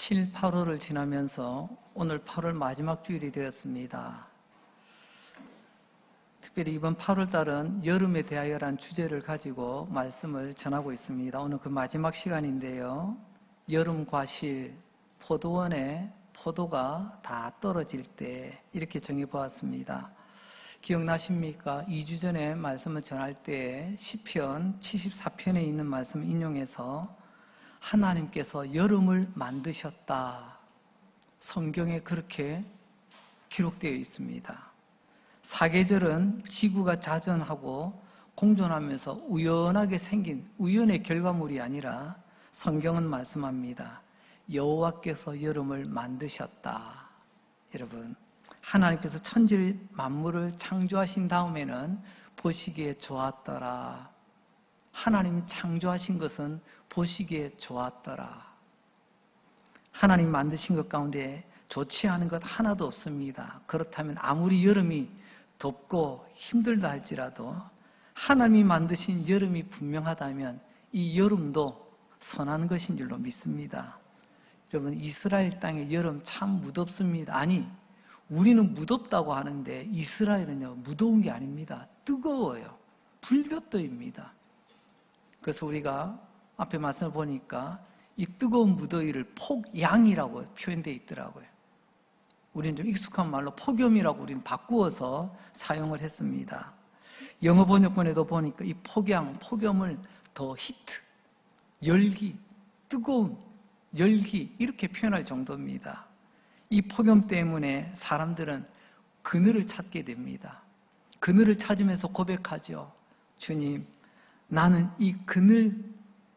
7, 8월을 지나면서 오늘 8월 마지막 주일이 되었습니다. 특별히 이번 8월 달은 여름에 대하여라는 주제를 가지고 말씀을 전하고 있습니다. 오늘 그 마지막 시간인데요. 여름 과실, 포도원에 포도가 다 떨어질 때 이렇게 정해보았습니다. 기억나십니까? 2주 전에 말씀을 전할 때 시편 74편에 있는 말씀을 인용해서 하나님께서 여름을 만드셨다. 성경에 그렇게 기록되어 있습니다. 사계절은 지구가 자전하고 공존하면서 우연하게 생긴 우연의 결과물이 아니라 성경은 말씀합니다. 여호와께서 여름을 만드셨다. 여러분, 하나님께서 천지 만물을 창조하신 다음에는 보시기에 좋았더라. 하나님 창조하신 것은 보시기에 좋았더라. 하나님 만드신 것 가운데 좋지 않은 것 하나도 없습니다. 그렇다면 아무리 여름이 덥고 힘들다 할지라도 하나님이 만드신 여름이 분명하다면 이 여름도 선한 것인 줄로 믿습니다. 여러분, 이스라엘 땅의 여름 참 무덥습니다. 아니, 우리는 무덥다고 하는데 이스라엘은요, 무더운 게 아닙니다. 뜨거워요. 불볕더위입니다. 그래서 우리가 앞에 말씀을 보니까 이 뜨거운 무더위를 폭양이라고 표현되어 있더라고요. 우리는 좀 익숙한 말로 폭염이라고 우리는 바꾸어서 사용을 했습니다. 영어 번역본에도 보니까 이 폭염을 더 히트, 열기, 뜨거운, 열기 이렇게 표현할 정도입니다. 이 폭염 때문에 사람들은 그늘을 찾게 됩니다. 그늘을 찾으면서 고백하죠. 주님, 나는 이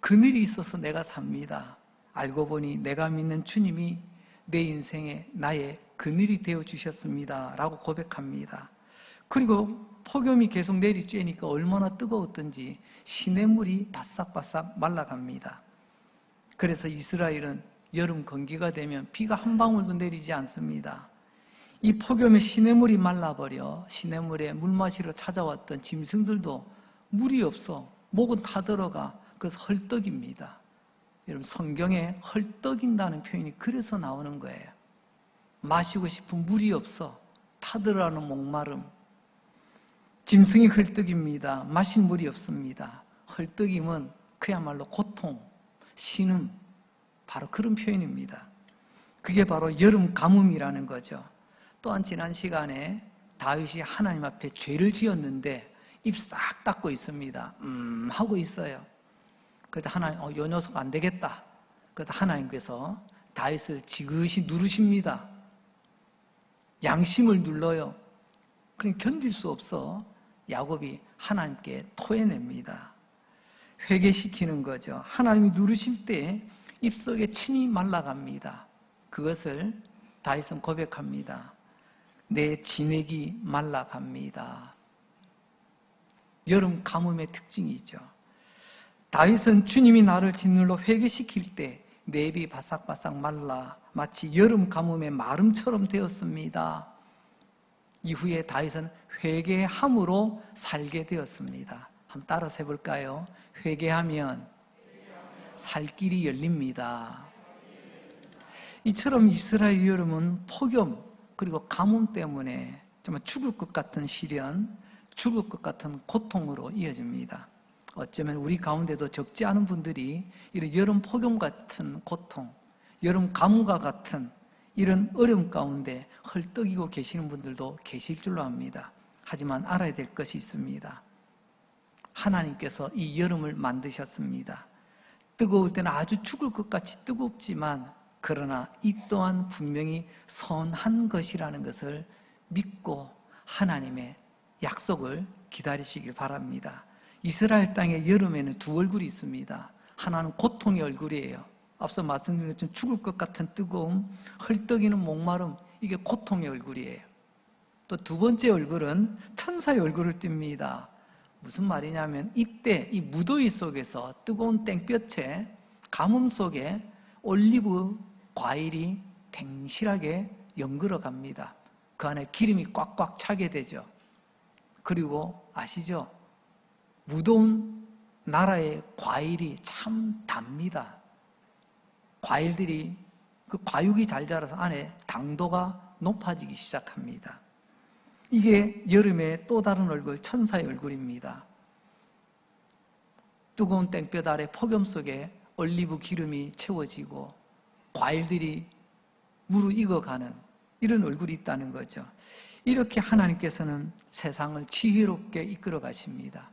그늘이 있어서 내가 삽니다. 알고 보니 내가 믿는 주님이 내 인생에 나의 그늘이 되어주셨습니다. 라고 고백합니다. 그리고 폭염이 계속 내리쬐니까 얼마나 뜨거웠던지 시냇물이 바싹바싹 말라갑니다. 그래서 이스라엘은 여름 건기가 되면 비가 한 방울도 내리지 않습니다. 이 폭염에 시냇물이 말라버려 시냇물에 물 마시러 찾아왔던 짐승들도 물이 없어 목은 타들어가. 그래서 헐떡입니다. 여러분, 성경에 헐떡인다는 표현이 그래서 나오는 거예요. 마시고 싶은 물이 없어 타들어가는 목마름. 짐승이 헐떡입니다. 마실 물이 없습니다. 헐떡임은 그야말로 고통, 신음, 바로 그런 표현입니다. 그게 바로 여름 가뭄이라는 거죠. 또한 지난 시간에 다윗이 하나님 앞에 죄를 지었는데 입 싹 닫고 있습니다. 하고 있어요. 그래서 하나님, 요 녀석 안 되겠다. 그래서 하나님께서 다윗을 지그시 누르십니다. 양심을 눌러요. 그냥 견딜 수 없어 야곱이 하나님께 토해냅니다. 회개시키는 거죠. 하나님이 누르실 때 입속에 침이 말라갑니다. 그것을 다윗은 고백합니다. 내 진액이 말라갑니다. 여름 가뭄의 특징이죠. 다윗은 주님이 나를 짓눌러 회개시킬 때 내 입이 바싹바싹 말라 마치 여름 가뭄의 마름처럼 되었습니다. 이후에 다윗은 회개함으로 살게 되었습니다. 한번 따라서 해볼까요? 회개하면 살 길이 열립니다. 이처럼 이스라엘 여름은 폭염 그리고 가뭄 때문에 정말 죽을 것 같은 시련, 죽을 것 같은 고통으로 이어집니다. 어쩌면 우리 가운데도 적지 않은 분들이 이런 여름 폭염 같은 고통, 여름 가뭄과 같은 이런 어려움 가운데 헐떡이고 계시는 분들도 계실 줄로 압니다. 하지만 알아야 될 것이 있습니다. 하나님께서 이 여름을 만드셨습니다. 뜨거울 때는 아주 죽을 것 같이 뜨겁지만 그러나 이 또한 분명히 선한 것이라는 것을 믿고 하나님의 약속을 기다리시길 바랍니다. 이스라엘 땅의 여름에는 두 얼굴이 있습니다. 하나는 고통의 얼굴이에요. 앞서 말씀드린 것처럼 죽을 것 같은 뜨거움, 헐떡이는 목마름, 이게 고통의 얼굴이에요. 또 두 번째 얼굴은 천사의 얼굴을 띱니다. 무슨 말이냐면 이때 이 무더위 속에서 뜨거운 땡볕에 가뭄 속에 올리브 과일이 탱실하게 연글어 갑니다. 그 안에 기름이 꽉꽉 차게 되죠. 그리고 아시죠? 무더운 나라의 과일이 참 답니다. 과일들이 그 과육이 잘 자라서 안에 당도가 높아지기 시작합니다. 이게 여름의 또 다른 얼굴, 천사의 얼굴입니다. 뜨거운 땡볕 아래 폭염 속에 올리브 기름이 채워지고 과일들이 무르익어가는 이런 얼굴이 있다는 거죠. 이렇게 하나님께서는 세상을 지혜롭게 이끌어 가십니다.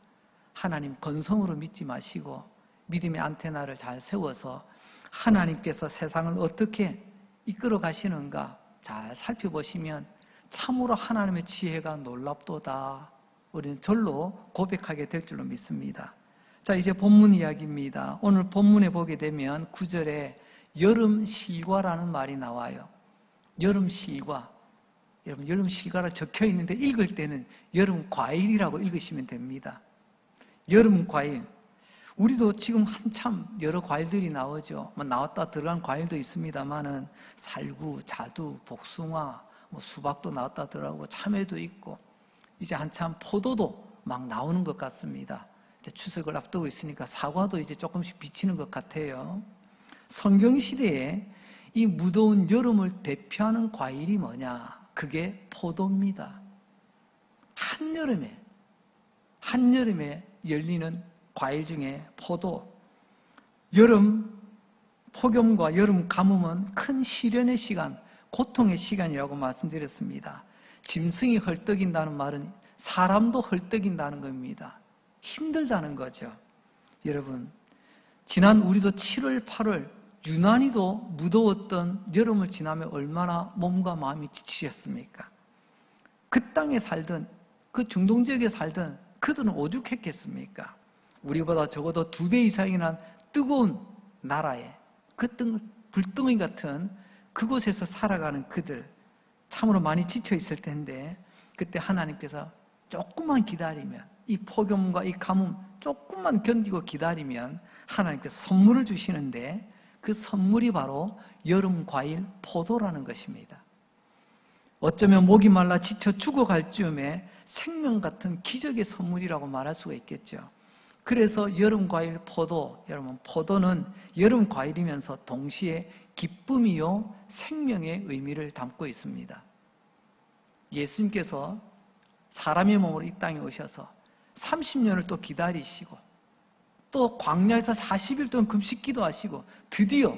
하나님 건성으로 믿지 마시고 믿음의 안테나를 잘 세워서 하나님께서 세상을 어떻게 이끌어 가시는가 잘 살펴보시면 참으로 하나님의 지혜가 놀랍도다. 우리는 절로 고백하게 될 줄로 믿습니다. 자, 이제 본문 이야기입니다. 오늘 본문에 보게 되면 9절에 여름 실과라는 말이 나와요. 여름 실과. 여러분, 여름 실과라 적혀 있는데 읽을 때는 여름 과일이라고 읽으시면 됩니다. 여름 과일. 우리도 지금 한참 여러 과일들이 나오죠. 나왔다 들어간 과일도 있습니다만은 살구, 자두, 복숭아, 수박도 나왔다 들어가고 참외도 있고 이제 한참 포도도 막 나오는 것 같습니다. 이제 추석을 앞두고 있으니까 사과도 이제 조금씩 비치는 것 같아요. 성경시대에 이 무더운 여름을 대표하는 과일이 뭐냐? 그게 포도입니다. 한여름에 열리는 과일 중에 포도. 여름 폭염과 여름 가뭄은 큰 시련의 시간, 고통의 시간이라고 말씀드렸습니다. 짐승이 헐떡인다는 말은 사람도 헐떡인다는 겁니다. 힘들다는 거죠. 여러분, 지난 우리도 7월, 8월 유난히도 무더웠던 여름을 지나며 얼마나 몸과 마음이 지치셨습니까? 그 땅에 살던, 그 중동 지역에 살던 그들은 오죽했겠습니까? 우리보다 적어도 2배 이상이나 뜨거운 나라에 그 불덩이 같은 그곳에서 살아가는 그들 참으로 많이 지쳐 있을 텐데 그때 하나님께서 조금만 기다리면 이 폭염과 이 가뭄 조금만 견디고 기다리면 하나님께서 선물을 주시는데 그 선물이 바로 여름 과일 포도라는 것입니다. 어쩌면 목이 말라 지쳐 죽어갈 즈음에 생명 같은 기적의 선물이라고 말할 수가 있겠죠. 그래서 여름 과일 포도, 여러분 포도는 여름 과일이면서 동시에 기쁨이요 생명의 의미를 담고 있습니다. 예수님께서 사람의 몸으로 이 땅에 오셔서 30년을 또 기다리시고 또 광야에서 40일 동안 금식 기도하시고 드디어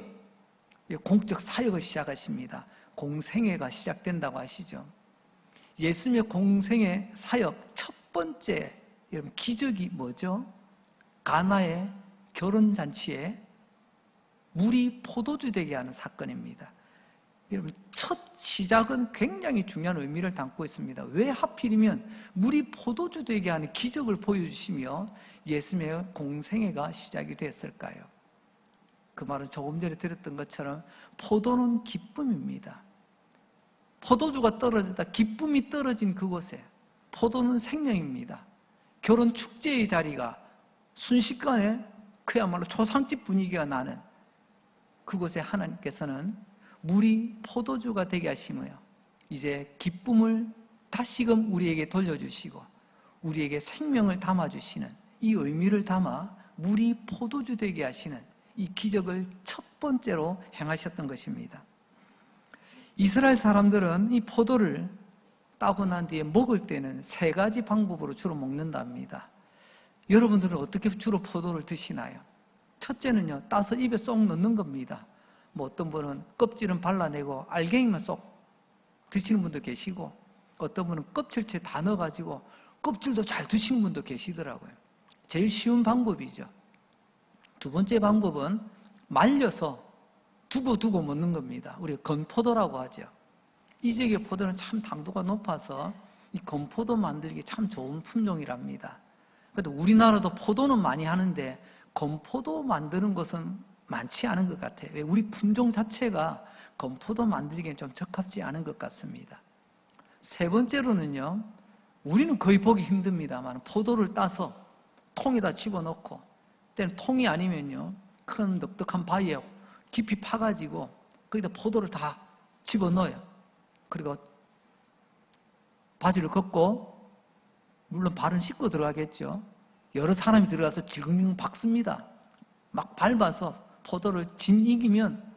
공적 사역을 시작하십니다. 공생애가 시작된다고 하시죠. 예수님의 공생애 사역 첫 번째 여러분 기적이 뭐죠? 가나의 결혼잔치에 물이 포도주 되게 하는 사건입니다. 여러분 첫 시작은 굉장히 중요한 의미를 담고 있습니다. 왜 하필이면 물이 포도주 되게 하는 기적을 보여주시며 예수님의 공생애가 시작이 됐을까요? 그 말은 조금 전에 들었던 것처럼 포도는 기쁨입니다. 포도주가 떨어지다 기쁨이 떨어진 그곳에 포도는 생명입니다. 결혼 축제의 자리가 순식간에 그야말로 초상집 분위기가 나는 그곳에 하나님께서는 물이 포도주가 되게 하시며 이제 기쁨을 다시금 우리에게 돌려주시고 우리에게 생명을 담아주시는 이 의미를 담아 물이 포도주 되게 하시는 이 기적을 첫 번째로 행하셨던 것입니다. 이스라엘 사람들은 이 포도를 따고 난 뒤에 먹을 때는 3가지 방법으로 주로 먹는답니다. 여러분들은 어떻게 주로 포도를 드시나요? 첫째는요, 따서 입에 쏙 넣는 겁니다. 어떤 분은 껍질은 발라내고 알갱이만 쏙 드시는 분도 계시고 어떤 분은 껍질째 다 넣어가지고 껍질도 잘 드시는 분도 계시더라고요. 제일 쉬운 방법이죠. 두 번째 방법은 말려서 두고 먹는 겁니다. 우리가 건포도라고 하죠. 이 지역의 포도는 참 당도가 높아서 이 건포도 만들기 참 좋은 품종이랍니다. 그래도 우리나라도 포도는 많이 하는데 건포도 만드는 것은 많지 않은 것 같아요. 왜? 우리 품종 자체가 건포도 만들기엔 좀 적합지 않은 것 같습니다. 세 번째로는요, 우리는 거의 보기 힘듭니다만 포도를 따서 통에다 집어넣고 때는 통이 아니면요 큰 넓적한 바위에 깊이 파가지고 거기다 포도를 다 집어넣어요. 그리고 바지를 걷고 물론 발은 씻고 들어가겠죠. 여러 사람이 들어가서 질근질근 박습니다. 막 밟아서 포도를 진이기면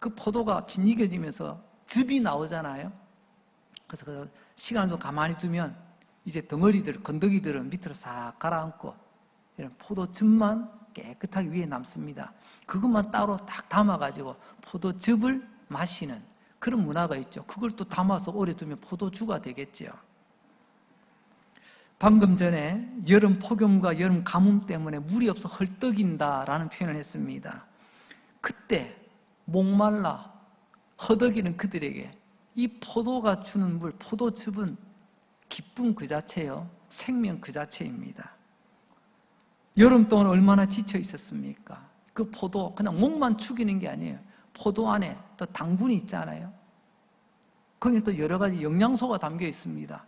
그 포도가 진익어지면서 즙이 나오잖아요. 그래서 그 시간을 좀 가만히 두면 이제 덩어리들, 건더기들은 밑으로 싹 가라앉고 이런 포도즙만 깨끗하게 위에 남습니다. 그것만 따로 딱 담아가지고 포도즙을 마시는 그런 문화가 있죠. 그걸 또 담아서 오래 두면 포도주가 되겠죠. 방금 전에 여름 폭염과 여름 가뭄 때문에 물이 없어 헐떡인다라는 표현을 했습니다. 그때 목말라 허덕이는 그들에게 이 포도가 주는 물, 포도즙은 기쁨 그 자체요, 생명 그 자체입니다. 여름 동안 얼마나 지쳐 있었습니까? 그 포도, 그냥 목만 축이는 게 아니에요. 포도 안에 또 당분이 있잖아요. 거기에 또 여러 가지 영양소가 담겨 있습니다.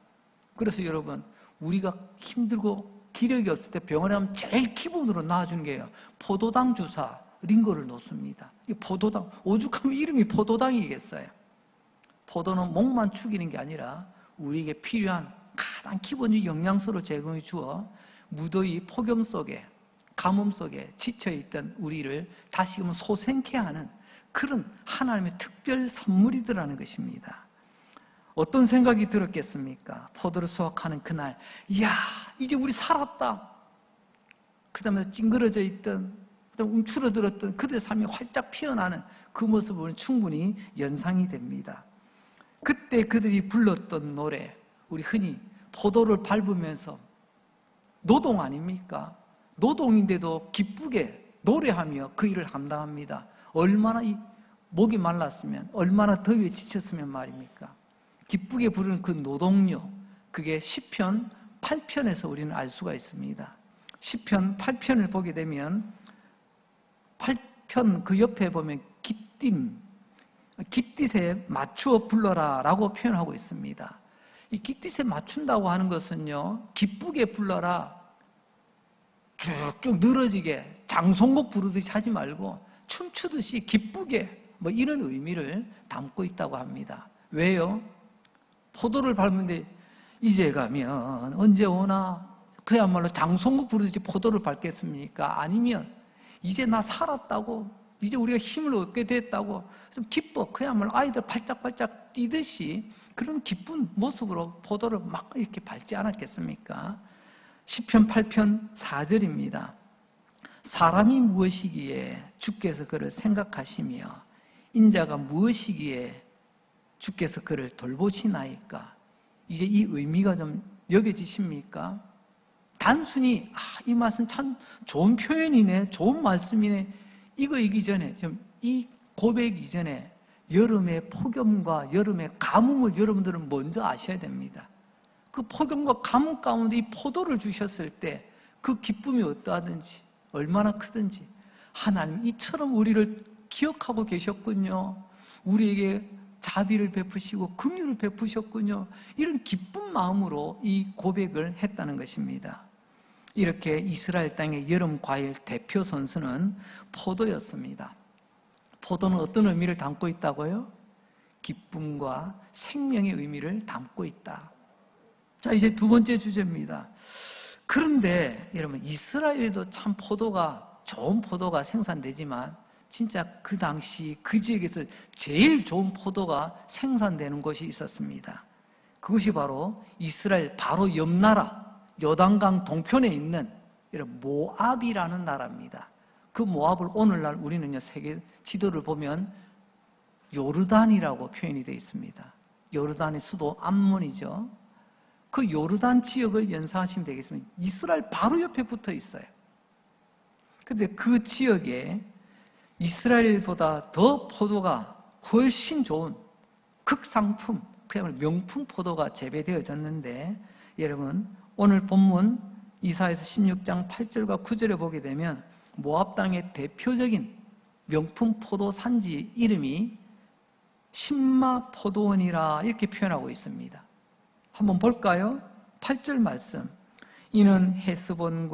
그래서 여러분, 우리가 힘들고 기력이 없을 때 병원에 가면 제일 기본으로 나와주는 게요, 포도당 주사, 링거를 놓습니다. 이 포도당, 오죽하면 이름이 포도당이겠어요. 포도는 목만 축이는 게 아니라 우리에게 필요한 가장 기본적인 영양소를 제공해 주어 무더위 폭염 속에, 가뭄 속에 지쳐있던 우리를 다시금 소생케 하는 그런 하나님의 특별 선물이더라는 것입니다. 어떤 생각이 들었겠습니까? 포도를 수확하는 그날, 이야, 이제 우리 살았다. 그 다음에 찡그러져 있던, 움츠러들었던 그들의 삶이 활짝 피어나는 그 모습은 충분히 연상이 됩니다. 그때 그들이 불렀던 노래, 우리 흔히 포도를 밟으면서 노동 아닙니까? 노동인데도 기쁘게 노래하며 그 일을 감당합니다. 얼마나 이 목이 말랐으면, 얼마나 더위에 지쳤으면 말입니까? 기쁘게 부르는 그 노동요, 그게 시편 8편에서 우리는 알 수가 있습니다. 시편 8편을 보게 되면 8편 그 옆에 보면 깃딧에 맞추어 불러라 라고 표현하고 있습니다. 이 깃딧에 맞춘다고 하는 것은요, 기쁘게 불러라, 쭉쭉 늘어지게 장송곡 부르듯이 하지 말고 춤추듯이 기쁘게, 뭐 이런 의미를 담고 있다고 합니다. 왜요? 포도를 밟는데 이제 가면 언제 오나, 그야말로 장송곡 부르듯이 포도를 밟겠습니까? 아니면 이제 나 살았다고, 이제 우리가 힘을 얻게 됐다고 좀 기뻐, 그야말로 아이들 팔짝팔짝 뛰듯이 그런 기쁜 모습으로 포도를 막 이렇게 밟지 않았겠습니까? 시편 8편 4절입니다. 사람이 무엇이기에 주께서 그를 생각하시며 인자가 무엇이기에 주께서 그를 돌보시나이까? 이제 이 의미가 좀 여겨지십니까? 단순히 이 말씀 참 좋은 표현이네, 좋은 말씀이네, 이거 이전에, 이 고백 이전에 여름의 폭염과 여름의 가뭄을 여러분들은 먼저 아셔야 됩니다. 그 폭염과 가뭄 가운데 이 포도를 주셨을 때 그 기쁨이 어떠하든지, 얼마나 크든지 하나님 이처럼 우리를 기억하고 계셨군요. 우리에게 자비를 베푸시고 긍휼을 베푸셨군요. 이런 기쁜 마음으로 이 고백을 했다는 것입니다. 이렇게 이스라엘 땅의 여름 과일 대표 선수는 포도였습니다. 포도는 어떤 의미를 담고 있다고요? 기쁨과 생명의 의미를 담고 있다. 자, 이제 두 번째 주제입니다. 그런데 여러분, 이스라엘에도 참 좋은 포도가 생산되지만 진짜 그 당시 그 지역에서 제일 좋은 포도가 생산되는 곳이 있었습니다. 그것이 바로 이스라엘 바로 옆 나라, 요단강 동편에 있는 이런 모압이라는 나라입니다. 그 모압을 오늘날 우리는요, 세계 지도를 보면 요르단이라고 표현이 되어 있습니다. 요르단의 수도 암몬이죠. 그 요르단 지역을 연상하시면 되겠습니다. 이스라엘 바로 옆에 붙어 있어요. 그런데 그 지역에 이스라엘보다 더 포도가 훨씬 좋은 극상품, 그야말로 명품 포도가 재배되어졌는데, 여러분 오늘 본문 이사야서 16장 8절과 9절에 보게 되면 모압 땅의 대표적인 명품 포도 산지 이름이 신마 포도원이라 이렇게 표현하고 있습니다. 한번 볼까요? 8절 말씀. 이는 헤스본의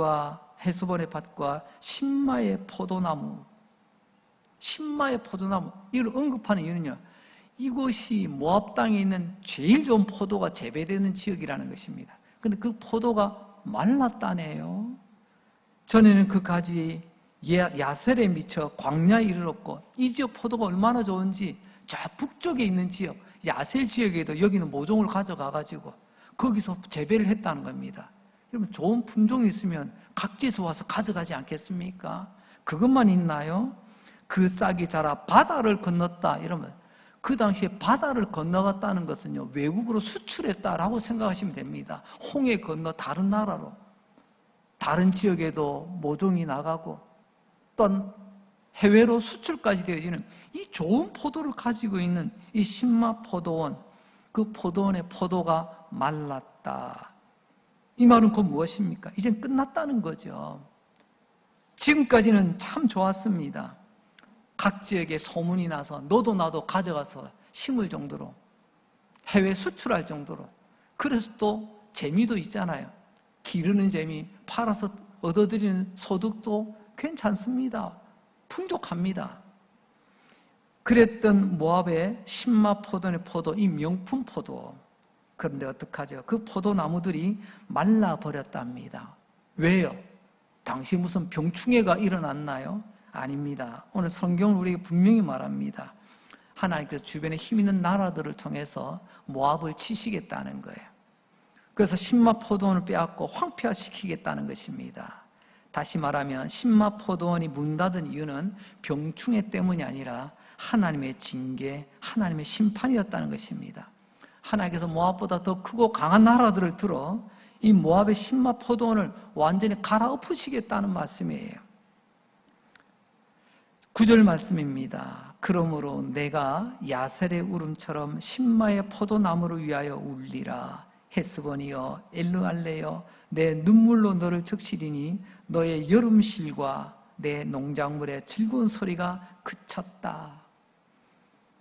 밭과 신마의 포도나무, 이걸 언급하는 이유는요, 이곳이 모압 땅에 있는 제일 좋은 포도가 재배되는 지역이라는 것입니다. 그런데 그 포도가 말랐다네요. 전에는 그 가지에 야셀에 미쳐 광야에 이르렀고, 이 지역 포도가 얼마나 좋은지 저 북쪽에 있는 지역 야셀 지역에도 여기는 모종을 가져가가지고 거기서 재배를 했다는 겁니다. 여러분, 좋은 품종이 있으면 각지에서 와서 가져가지 않겠습니까? 그것만 있나요? 그 싹이 자라 바다를 건넜다 이러면, 그 당시에 바다를 건너갔다는 것은요, 외국으로 수출했다라고 생각하시면 됩니다. 홍해 건너 다른 나라로, 다른 지역에도 모종이 나가고 또 해외로 수출까지 되어지는 이 좋은 포도를 가지고 있는 이 신마 포도원, 그 포도원의 포도가 말랐다. 이 말은 곧 무엇입니까? 이젠 끝났다는 거죠. 지금까지는 참 좋았습니다. 각 지역에 소문이 나서 너도 나도 가져가서 심을 정도로, 해외 수출할 정도로. 그래서 또 재미도 있잖아요. 기르는 재미, 팔아서 얻어들이는 소득도 괜찮습니다. 풍족합니다. 그랬던 모압의 신마 포도원의 포도, 이 명품 포도. 그런데 어떡하죠? 그 포도나무들이 말라버렸답니다. 왜요? 당시 무슨 병충해가 일어났나요? 아닙니다. 오늘 성경은 우리에게 분명히 말합니다. 하나님께서 주변에 힘 있는 나라들을 통해서 모압을 치시겠다는 거예요. 그래서 신마 포도원을 빼앗고 황폐화시키겠다는 것입니다. 다시 말하면 신마 포도원이 문 닫은 이유는 병충해 때문이 아니라 하나님의 징계, 하나님의 심판이었다는 것입니다. 하나님께서 모압보다 더 크고 강한 나라들을 들어 이 모압의 신마 포도원을 완전히 갈아엎으시겠다는 말씀이에요. 9절 말씀입니다. 그러므로 내가 야셀의 울음처럼 신마의 포도나무를 위하여 울리라. 헤스본이여 엘르알레여 내 눈물로 너를 적시리니 너의 여름실과 내 농작물의 즐거운 소리가 그쳤다.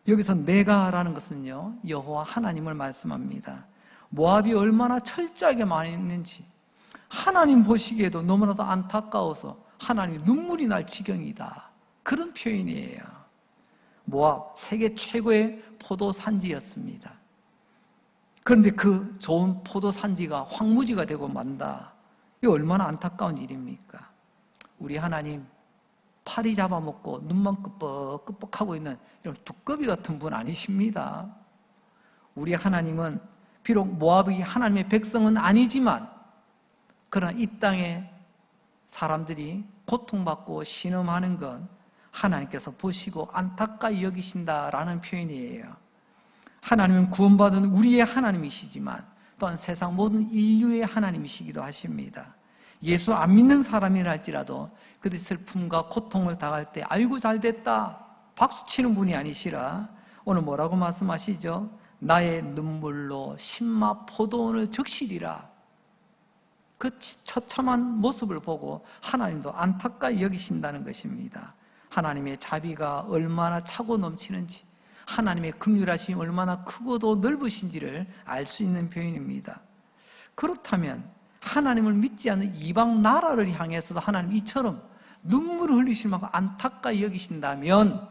여기서 내가라는 것은요, 여호와 하나님을 말씀합니다. 모압이 얼마나 철저하게 많았는지 하나님 보시기에도 너무나도 안타까워서 하나님 눈물이 날 지경이다. 그런 표현이에요. 모압, 세계 최고의 포도 산지였습니다. 그런데 그 좋은 포도 산지가 황무지가 되고 만다. 이거 얼마나 안타까운 일입니까? 우리 하나님 파리 잡아먹고 눈만 끄뻑끄뻑하고 있는 이런 두꺼비 같은 분 아니십니다. 우리 하나님은 비록 모압이 하나님의 백성은 아니지만, 그러나 이 땅에 사람들이 고통받고 신음하는 건 하나님께서 보시고 안타까이 여기신다라는 표현이에요. 하나님은 구원받은 우리의 하나님이시지만 또한 세상 모든 인류의 하나님이시기도 하십니다. 예수 안 믿는 사람이라 할지라도 그들이 슬픔과 고통을 당할 때 아이고 잘됐다 박수치는 분이 아니시라 오늘 뭐라고 말씀하시죠? 나의 눈물로 신마 포도원을 적시리라. 그 처참한 모습을 보고 하나님도 안타까이 여기신다는 것입니다. 하나님의 자비가 얼마나 차고 넘치는지, 하나님의 긍휼하심이 얼마나 크고도 넓으신지를 알 수 있는 표현입니다. 그렇다면 하나님을 믿지 않는 이방 나라를 향해서도 하나님 이처럼 눈물을 흘리실 만큼 안타까이 여기신다면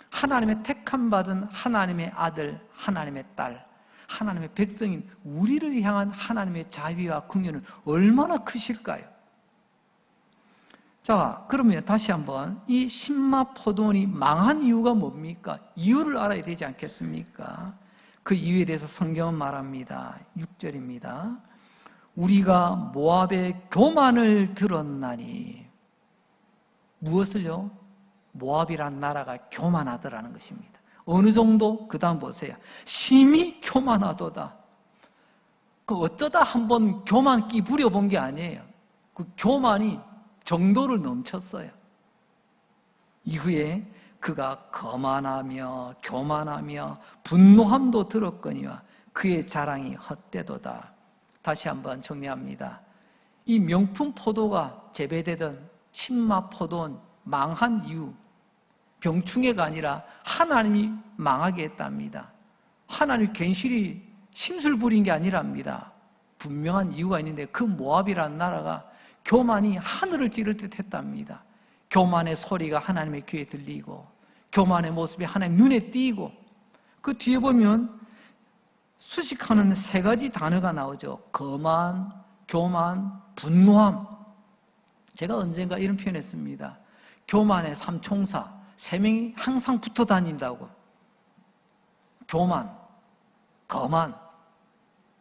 하나님의 택함받은 하나님의 아들, 하나님의 딸, 하나님의 백성인 우리를 향한 하나님의 자비와 긍휼은 얼마나 크실까요? 자, 그러면 다시 한번 이 신마 포도원이 망한 이유가 뭡니까? 이유를 알아야 되지 않겠습니까? 그 이유에 대해서 성경은 말합니다. 6절입니다. 우리가 모압의 교만을 들었나니. 무엇을요? 모압이란 나라가 교만하더라는 것입니다. 어느 정도? 그 다음 보세요. 심히 교만하도다. 그 어쩌다 한번 교만기 부려본 게 아니에요. 그 교만이 정도를 넘쳤어요. 이후에 그가 거만하며 교만하며 분노함도 들었거니와 그의 자랑이 헛되도다. 다시 한번 정리합니다. 이 명품 포도가 재배되던 신마 포도원 망한 이유, 병충해가 아니라 하나님이 망하게 했답니다. 하나님 괜시리 심술 부린 게 아니랍니다. 분명한 이유가 있는데 그 모압이라는 나라가 교만이 하늘을 찌를 듯 했답니다. 교만의 소리가 하나님의 귀에 들리고 교만의 모습이 하나님 눈에 띄고 그 뒤에 보면 수식하는 세 가지 단어가 나오죠. 거만, 교만, 분노함. 제가 언젠가 이런 표현했습니다. 교만의 삼총사 3명이 항상 붙어 다닌다고. 교만, 거만,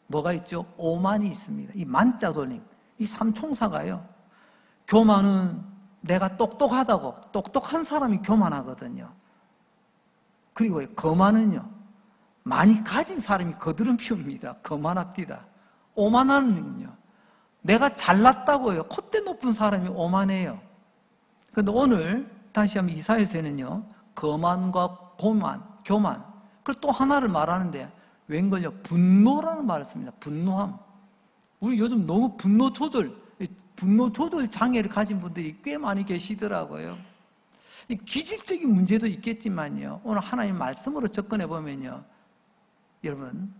뭐가 있죠? 오만이 있습니다. 이 만자 돌림, 이 삼총사가요. 교만은 내가 똑똑하다고, 똑똑한 사람이 교만하거든요. 그리고 거만은요, 많이 가진 사람이 거드름 피웁니다. 거만합디다. 오만하는요, 내가 잘났다고요. 콧대 높은 사람이 오만해요. 그런데 오늘 다시 한번 이사야서는요, 거만과 교만, 그리고 또 하나를 말하는데 웬걸요? 분노라는 말을 씁니다. 분노함. 우리 요즘 너무 분노 조절 장애를 가진 분들이 꽤 많이 계시더라고요. 이 기질적인 문제도 있겠지만요, 오늘 하나님 말씀으로 접근해 보면요, 여러분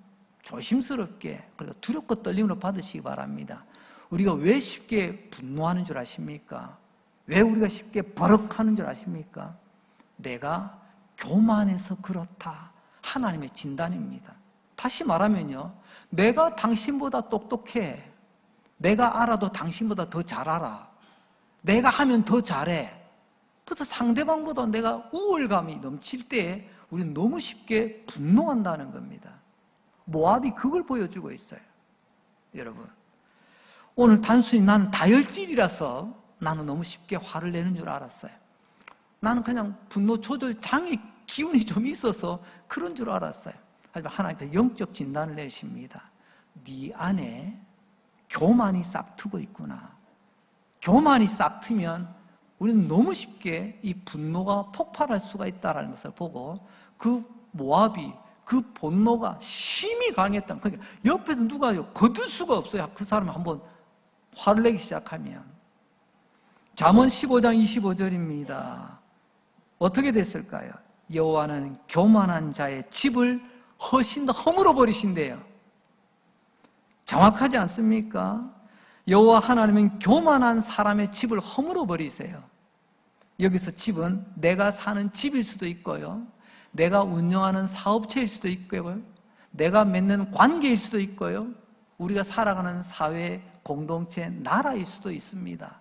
조심스럽게 그리고 두렵고 떨림으로 받으시기 바랍니다. 우리가 왜 쉽게 분노하는 줄 아십니까? 왜 우리가 쉽게 버럭하는 줄 아십니까? 내가 교만해서 그렇다. 하나님의 진단입니다. 다시 말하면요, 내가 당신보다 똑똑해. 내가 알아도 당신보다 더 잘 알아. 내가 하면 더 잘해. 그래서 상대방보다 내가 우월감이 넘칠 때 우리는 너무 쉽게 분노한다는 겁니다. 모압이 그걸 보여주고 있어요. 여러분, 오늘 단순히 나는 다혈질이라서 나는 너무 쉽게 화를 내는 줄 알았어요. 나는 그냥 분노 조절 장애 기운이 좀 있어서 그런 줄 알았어요. 하지만 하나님께서 영적 진단을 내십니다. 네 안에 교만이 싹트고 있구나. 교만이 싹트면 우리는 너무 쉽게 이 분노가 폭발할 수가 있다는 것을 보고, 그 모압이 그 분노가 심히 강했다. 그러니까 옆에서 누가 거둘 수가 없어요. 그 사람이 한번 화를 내기 시작하면. 잠언 15장 25절입니다. 어떻게 됐을까요? 여호와는 교만한 자의 집을 허물어 버리신대요. 정확하지 않습니까? 여호와 하나님은 교만한 사람의 집을 허물어 버리세요. 여기서 집은 내가 사는 집일 수도 있고요, 내가 운영하는 사업체일 수도 있고요, 내가 맺는 관계일 수도 있고요, 우리가 살아가는 사회 공동체 나라일 수도 있습니다.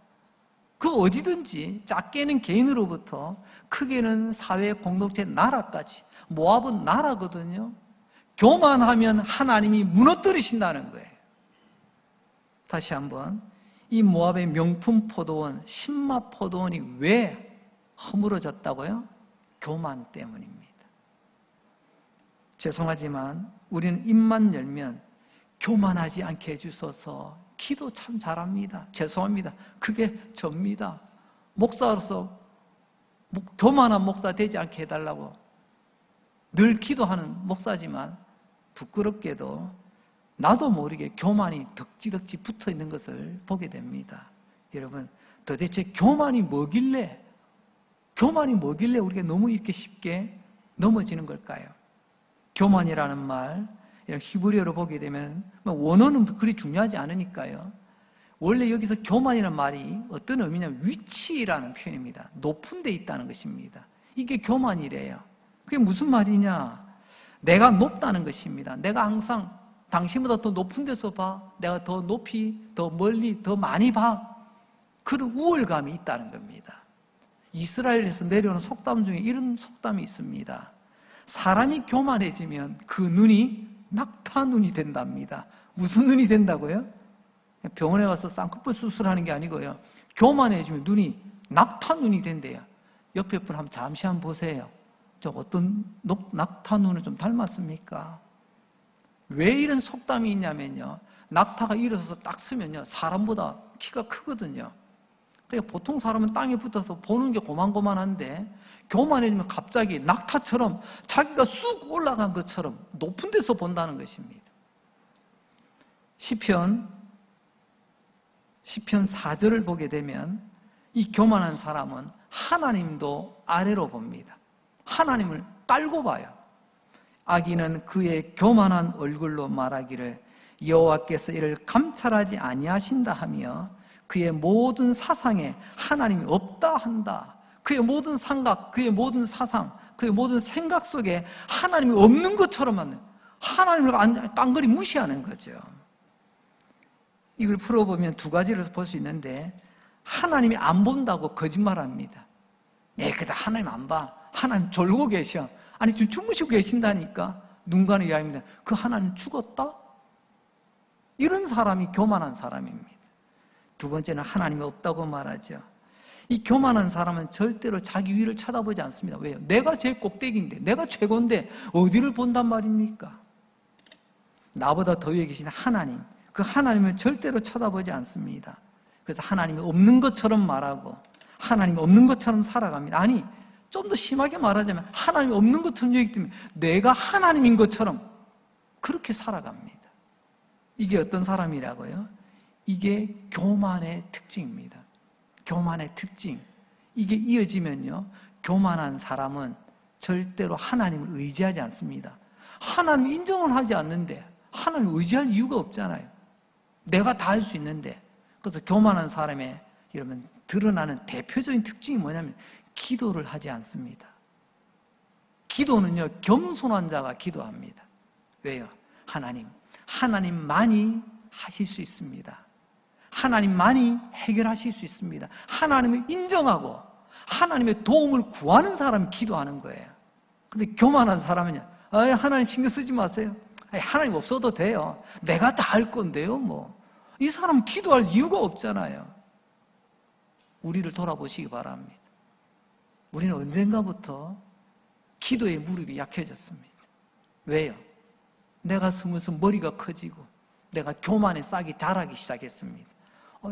그 어디든지 작게는 개인으로부터 크게는 사회 공동체 나라까지. 모압은 나라거든요. 교만하면 하나님이 무너뜨리신다는 거예요. 다시 한번, 이 모압의 명품 포도원 신마 포도원이 왜 허물어졌다고요? 교만 때문입니다. 죄송하지만 우리는 입만 열면 교만하지 않게 해주소서, 기도 참 잘합니다. 죄송합니다. 그게 접니다. 목사로서 교만한 목사 되지 않게 해달라고 늘 기도하는 목사지만 부끄럽게도 나도 모르게 교만이 덕지덕지 붙어 있는 것을 보게 됩니다. 여러분, 도대체 교만이 뭐길래 우리가 너무 이렇게 쉽게 넘어지는 걸까요? 교만이라는 말, 이런 히브리어로 보게 되면 원어는 그리 중요하지 않으니까요. 원래 여기서 교만이라는 말이 어떤 의미냐면 위치라는 표현입니다. 높은 데 있다는 것입니다. 이게 교만이래요. 그게 무슨 말이냐? 내가 높다는 것입니다. 내가 항상 당신보다 더 높은 데서 봐. 내가 더 높이, 더 멀리, 더 많이 봐. 그런 우월감이 있다는 겁니다. 이스라엘에서 내려오는 속담 중에 이런 속담이 있습니다. 사람이 교만해지면 그 눈이 낙타 눈이 된답니다. 무슨 눈이 된다고요? 병원에 가서 쌍꺼풀 수술하는 게 아니고요, 교만해지면 눈이 낙타 눈이 된대요. 옆에 분 한번 잠시 한번 보세요. 저 어떤 낙타 눈을 좀 닮았습니까? 왜 이런 속담이 있냐면요, 낙타가 일어서서 딱 쓰면요, 사람보다 키가 크거든요. 그러니까 보통 사람은 땅에 붙어서 보는 게 고만고만한데, 교만해지면 갑자기 낙타처럼 자기가 쑥 올라간 것처럼 높은 데서 본다는 것입니다. 시편 4절을 보게 되면 이 교만한 사람은 하나님도 아래로 봅니다. 하나님을 깔고 봐요. 악인은 그의 교만한 얼굴로 말하기를 여호와께서 이를 감찰하지 아니하신다 하며 그의 모든 사상에 하나님이 없다 한다. 그의 모든 생각, 그의 모든 사상, 그의 모든 생각 속에 하나님이 없는 것처럼 만든, 하나님을 깡그리 무시하는 거죠. 이걸 풀어보면 두 가지를 볼 수 있는데, 하나님이 안 본다고 거짓말합니다. 그다 하나님 안 봐. 하나님 졸고 계셔. 아니 지금 주무시고 계신다니까. 눈 가는 이야기입니다. 그 하나님 죽었다? 이런 사람이 교만한 사람입니다. 두 번째는 하나님이 없다고 말하죠. 이 교만한 사람은 절대로 자기 위를 쳐다보지 않습니다. 왜요? 내가 제일 꼭대기인데, 내가 최고인데 어디를 본단 말입니까? 나보다 더 위에 계신 하나님, 그 하나님을 절대로 쳐다보지 않습니다. 그래서 하나님이 없는 것처럼 말하고 하나님이 없는 것처럼 살아갑니다. 아니, 좀 더 심하게 말하자면 하나님이 없는 것처럼 얘기 때문에 내가 하나님인 것처럼 그렇게 살아갑니다. 이게 어떤 사람이라고요? 이게 교만의 특징입니다. 교만의 특징. 이게 이어지면요, 교만한 사람은 절대로 하나님을 의지하지 않습니다. 하나님 인정을 하지 않는데 하나님을 의지할 이유가 없잖아요. 내가 다 할 수 있는데. 그래서 교만한 사람의 여러분 드러나는 대표적인 특징이 뭐냐면 기도를 하지 않습니다. 기도는요, 겸손한 자가 기도합니다. 왜요? 하나님만이 하실 수 있습니다. 하나님만이 해결하실 수 있습니다. 하나님을 인정하고 하나님의 도움을 구하는 사람이 기도하는 거예요. 근데 교만한 사람은요, 하나님 신경 쓰지 마세요. 하나님 없어도 돼요. 내가 다 할 건데요, 뭐. 이 사람은 기도할 이유가 없잖아요. 우리를 돌아보시기 바랍니다. 우리는 언젠가부터 기도의 무릎이 약해졌습니다. 왜요? 내가 스면서 머리가 커지고 내가 교만의 싹이 자라기 시작했습니다.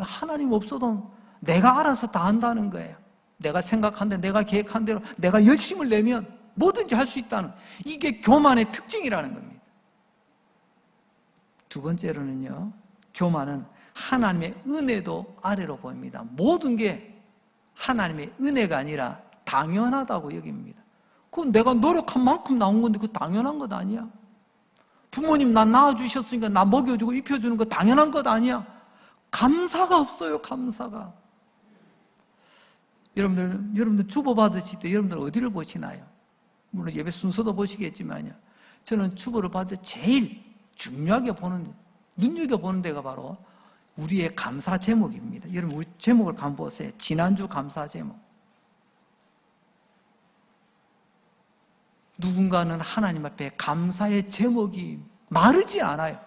하나님 없어도 내가 알아서 다 한다는 거예요. 내가 생각한 대로, 내가 계획한 대로 내가 열심을 내면 뭐든지 할 수 있다는, 이게 교만의 특징이라는 겁니다. 두 번째로는요, 교만은 하나님의 은혜도 아래로 보입니다. 모든 게 하나님의 은혜가 아니라 당연하다고 여깁니다. 그건 내가 노력한 만큼 나온 건데 그거 당연한 것 아니야? 부모님 나 낳아주셨으니까 나 먹여주고 입혀주는 거 당연한 것 아니야? 감사가 없어요, 감사가. 여러분들 주보 받으실 때 여러분들 어디를 보시나요? 물론 예배 순서도 보시겠지만요, 저는 주보를 받을 때 제일 중요하게 눈여겨보는 데가 바로 우리의 감사 제목입니다. 여러분 우리 제목을 한번 보세요. 지난주 감사 제목. 누군가는 하나님 앞에 감사의 제목이 마르지 않아요.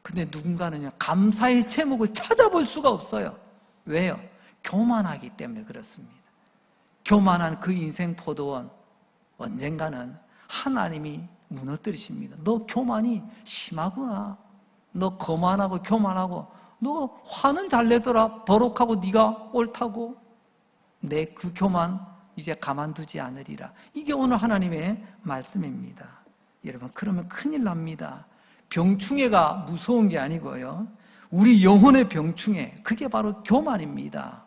근데 누군가는요, 감사의 제목을 찾아볼 수가 없어요. 왜요? 교만하기 때문에 그렇습니다. 교만한 그 인생 포도원, 언젠가는 하나님이 무너뜨리십니다. 너 교만이 심하구나. 너 거만하고 교만하고 너 화는 잘 내더라. 버럭하고 네가 옳다고. 내 그 교만 이제 가만두지 않으리라. 이게 오늘 하나님의 말씀입니다. 여러분, 그러면 큰일 납니다. 병충해가 무서운 게 아니고요, 우리 영혼의 병충해, 그게 바로 교만입니다.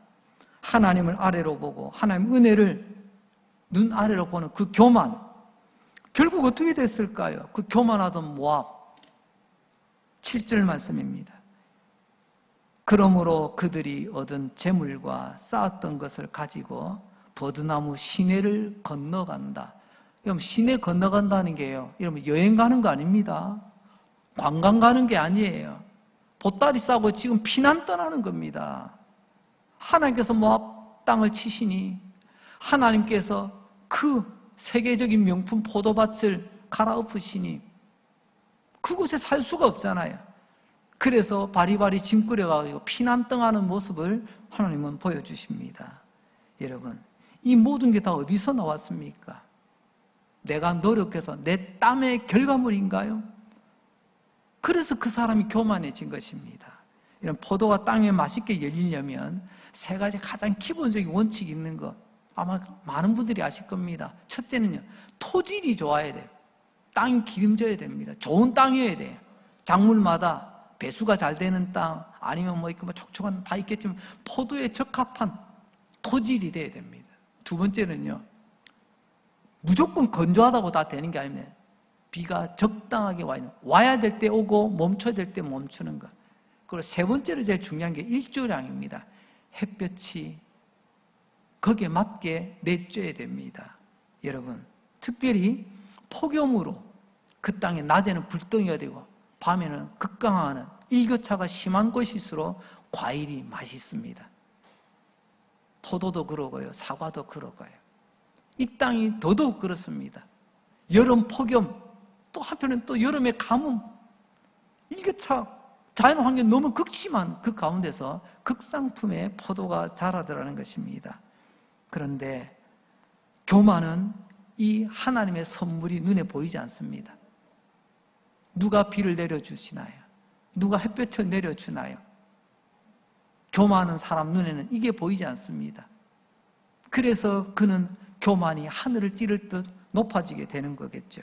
하나님을 아래로 보고 하나님 은혜를 눈 아래로 보는 그 교만, 결국 어떻게 됐을까요? 그 교만하던 모압. 7절 말씀입니다. 그러므로 그들이 얻은 재물과 쌓았던 것을 가지고 버드나무 시내를 건너간다. 여러분, 시내 건너간다는 게요, 여러분 여행 가는 거 아닙니다. 관광 가는 게 아니에요. 보따리 싸고 지금 피난 떠나는 겁니다. 하나님께서 모압 땅을 치시니 하나님께서 그 세계적인 명품 포도밭을 갈아엎으시니 그곳에 살 수가 없잖아요. 그래서 바리바리 짐 끌어가지고 피난 떠나는 모습을 하나님은 보여주십니다. 여러분, 이 모든 게 다 어디서 나왔습니까? 내가 노력해서 내 땀의 결과물인가요? 그래서 그 사람이 교만해진 것입니다. 이런 포도가 땅에 맛있게 열리려면 세 가지 가장 기본적인 원칙이 있는 것, 아마 많은 분들이 아실 겁니다. 첫째는요, 토질이 좋아야 돼요. 땅이 기름져야 됩니다. 좋은 땅이어야 돼요. 작물마다 배수가 잘 되는 땅, 아니면 뭐 촉촉한 다 있겠지만 포도에 적합한 토질이 돼야 됩니다. 두 번째는요, 무조건 건조하다고 다 되는 게 아닙니다. 비가 적당하게 와야 될 때 오고 멈춰야 될 때 멈추는 것. 그리고 세 번째로 제일 중요한 게 일조량입니다. 햇볕이 거기에 맞게 내쬐야 됩니다. 여러분, 특별히 폭염으로 그 땅에 낮에는 불덩이가 되고 밤에는 극강하는 일교차가 심한 곳일수록 과일이 맛있습니다. 포도도 그러고요, 사과도 그러고요. 이 땅이 더더욱 그렇습니다. 여름 폭염, 또 한편은 또 여름의 가뭄, 일교차 자연 환경이 너무 극심한 그 가운데서 극상품의 포도가 자라더라는 것입니다. 그런데 교만은 이 하나님의 선물이 눈에 보이지 않습니다. 누가 비를 내려주시나요? 누가 햇볕을 내려주나요? 교만한 사람 눈에는 이게 보이지 않습니다. 그래서 그는 교만이 하늘을 찌를 듯 높아지게 되는 거겠죠.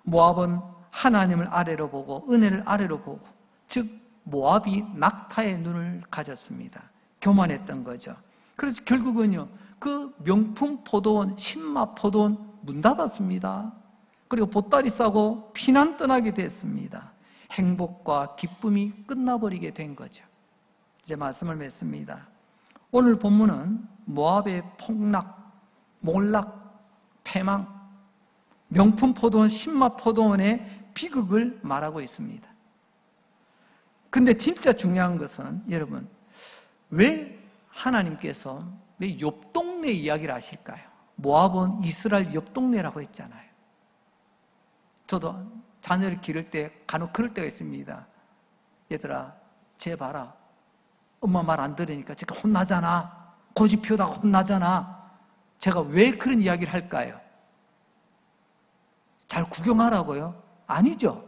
모압은 하나님을 아래로 보고 은혜를 아래로 보고, 즉 모압이 낙타의 눈을 가졌습니다. 교만했던 거죠. 그래서 결국은요, 그 명품 포도원, 신맛 포도원 문 닫았습니다. 그리고 보따리 싸고 피난 떠나게 됐습니다. 행복과 기쁨이 끝나버리게 된 거죠. 이제 말씀을 맺습니다. 오늘 본문은 모압의 폭락, 몰락, 패망, 명품 포도원, 신맛 포도원의 비극을 말하고 있습니다. 근데 진짜 중요한 것은 여러분, 왜 하나님께서 왜 옆 동네 이야기를 하실까요? 모압은 이스라엘 옆 동네라고 했잖아요. 저도 자녀를 기를 때 간혹 그럴 때가 있습니다. 얘들아, 쟤 봐라. 엄마 말 안 들으니까 제가 혼나잖아. 고집 피우다가 혼나잖아. 제가 왜 그런 이야기를 할까요? 잘 구경하라고요? 아니죠.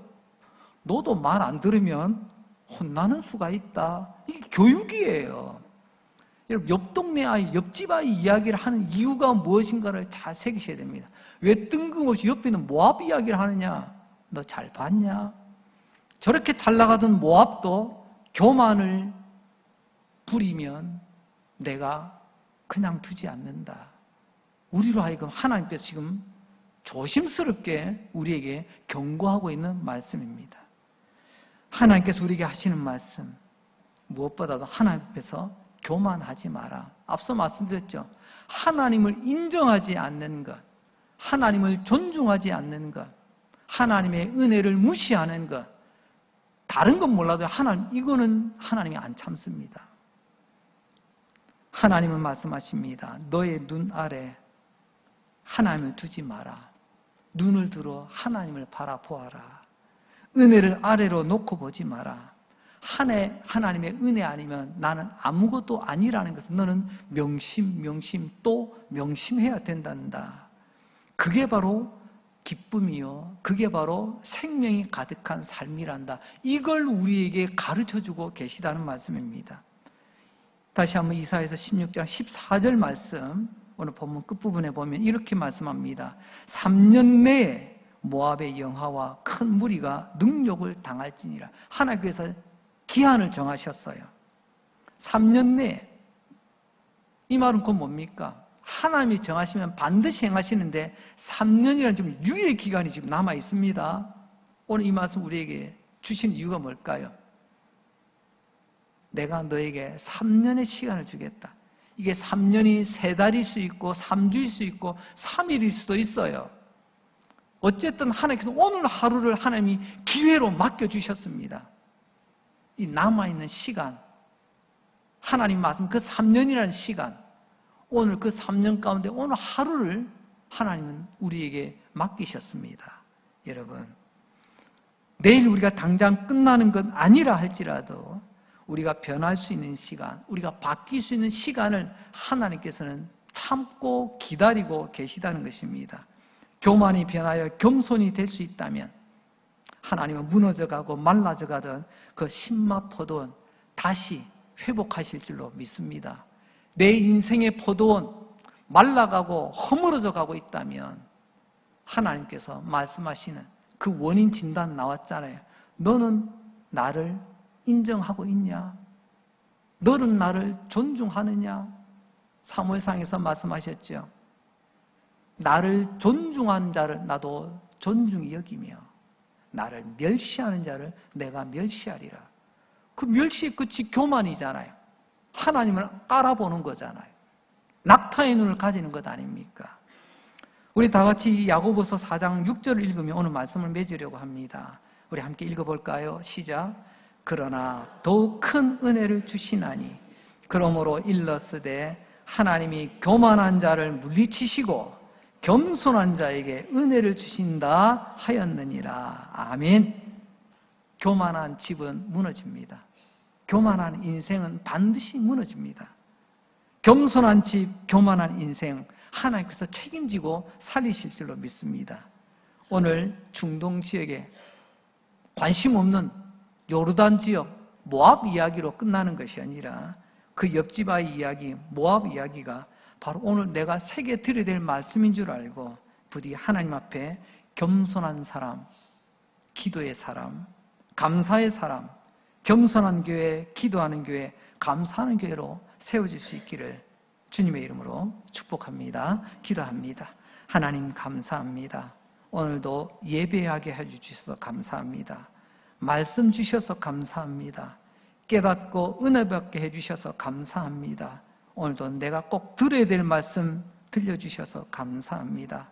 너도 말 안 들으면 혼나는 수가 있다. 이게 교육이에요. 여러분, 옆 동네 아이, 옆집 아이 이야기를 하는 이유가 무엇인가를 잘 새기셔야 됩니다. 왜 뜬금없이 옆에 있는 모압 이야기를 하느냐? 너 잘 봤냐? 저렇게 잘 나가던 모압도 교만을 부리면 내가 그냥 두지 않는다. 우리로 하여금 하나님께서 지금 조심스럽게 우리에게 경고하고 있는 말씀입니다. 하나님께서 우리에게 하시는 말씀, 무엇보다도 하나님 앞에서 교만하지 마라. 앞서 말씀드렸죠. 하나님을 인정하지 않는 것, 하나님을 존중하지 않는 것, 하나님의 은혜를 무시하는 것, 다른 건 몰라도 이거는 하나님이 안 참습니다. 하나님은 말씀하십니다. 너의 눈 아래 하나님을 두지 마라. 눈을 들어 하나님을 바라보아라. 은혜를 아래로 놓고 보지 마라. 하나님의 은혜 아니면 나는 아무것도 아니라는 것을 너는 명심 또 명심해야 된단다. 그게 바로 기쁨이요, 그게 바로 생명이 가득한 삶이란다. 이걸 우리에게 가르쳐주고 계시다는 말씀입니다. 다시 한번 이사야서 16장 14절 말씀, 오늘 본문 끝부분에 보면 이렇게 말씀합니다. 3년 내에 모압의 영하와 큰 무리가 능욕을 당할지니라. 하나님께서 기한을 정하셨어요. 3년 내에. 이 말은 곧 뭡니까? 하나님이 정하시면 반드시 행하시는데 3년이라는 지금 유예 기간이 지금 남아 있습니다. 오늘 이 말씀 우리에게 주신 이유가 뭘까요? 내가 너에게 3년의 시간을 주겠다. 이게 3년이 3달일 수 있고 3주일 수 있고 3일일 수도 있어요. 어쨌든 하나님께서 오늘 하루를 하나님이 기회로 맡겨주셨습니다. 이 남아있는 시간, 하나님 말씀 그 3년이라는 시간, 오늘 그 3년 가운데 오늘 하루를 하나님은 우리에게 맡기셨습니다. 여러분, 내일 우리가 당장 끝나는 건 아니라 할지라도 우리가 변할 수 있는 시간, 우리가 바뀔 수 있는 시간을 하나님께서는 참고 기다리고 계시다는 것입니다. 교만이 변하여 겸손이 될 수 있다면 하나님은 무너져가고 말라져가던 그 신맛 포도원 다시 회복하실 줄로 믿습니다. 내 인생의 포도원 말라가고 허물어져 가고 있다면 하나님께서 말씀하시는 그 원인 진단 나왔잖아요. 너는 나를 인정하고 있냐? 너는 나를 존중하느냐? 사무엘상에서 말씀하셨죠. 나를 존중하는 자를 나도 존중히 여기며 나를 멸시하는 자를 내가 멸시하리라. 그 멸시의 끝이 교만이잖아요. 하나님을 알아보는 거잖아요. 낙타의 눈을 가지는 것 아닙니까? 우리 다 같이 야고보서 4장 6절을 읽으면 오늘 말씀을 맺으려고 합니다. 우리 함께 읽어볼까요? 시작. 그러나 더욱 큰 은혜를 주시나니 그러므로 일렀으되 하나님이 교만한 자를 물리치시고 겸손한 자에게 은혜를 주신다 하였느니라. 아멘. 교만한 집은 무너집니다. 교만한 인생은 반드시 무너집니다. 겸손한 집, 교만한 인생, 하나님께서 책임지고 살리실 줄로 믿습니다. 오늘 중동 지역에 관심 없는 요르단 지역 모압 이야기로 끝나는 것이 아니라 그 옆집 아이 이야기, 모압 이야기가 바로 오늘 내가 새겨 드려야 될 말씀인 줄 알고 부디 하나님 앞에 겸손한 사람, 기도의 사람, 감사의 사람, 겸손한 교회, 기도하는 교회, 감사하는 교회로 세워질 수 있기를 주님의 이름으로 축복합니다. 기도합니다. 하나님 감사합니다. 오늘도 예배하게 해주셔서 감사합니다. 말씀 주셔서 감사합니다. 깨닫고 은혜 받게 해주셔서 감사합니다. 오늘도 내가 꼭 들어야 될 말씀 들려주셔서 감사합니다.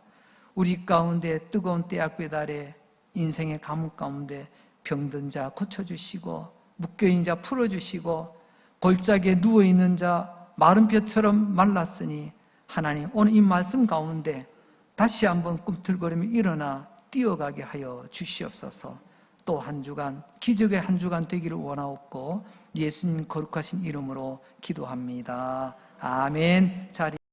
우리 가운데 뜨거운 때약볕 아래 인생의 가뭄 가운데 병든 자 고쳐주시고 묶여있는 자 풀어주시고 골짜기에 누워있는 자 마른 뼈처럼 말랐으니 하나님 오늘 이 말씀 가운데 다시 한번 꿈틀거리며 일어나 뛰어가게 하여 주시옵소서. 또 한 주간 기적의 한 주간 되기를 원하옵고 예수님 거룩하신 이름으로 기도합니다. 아멘. 자리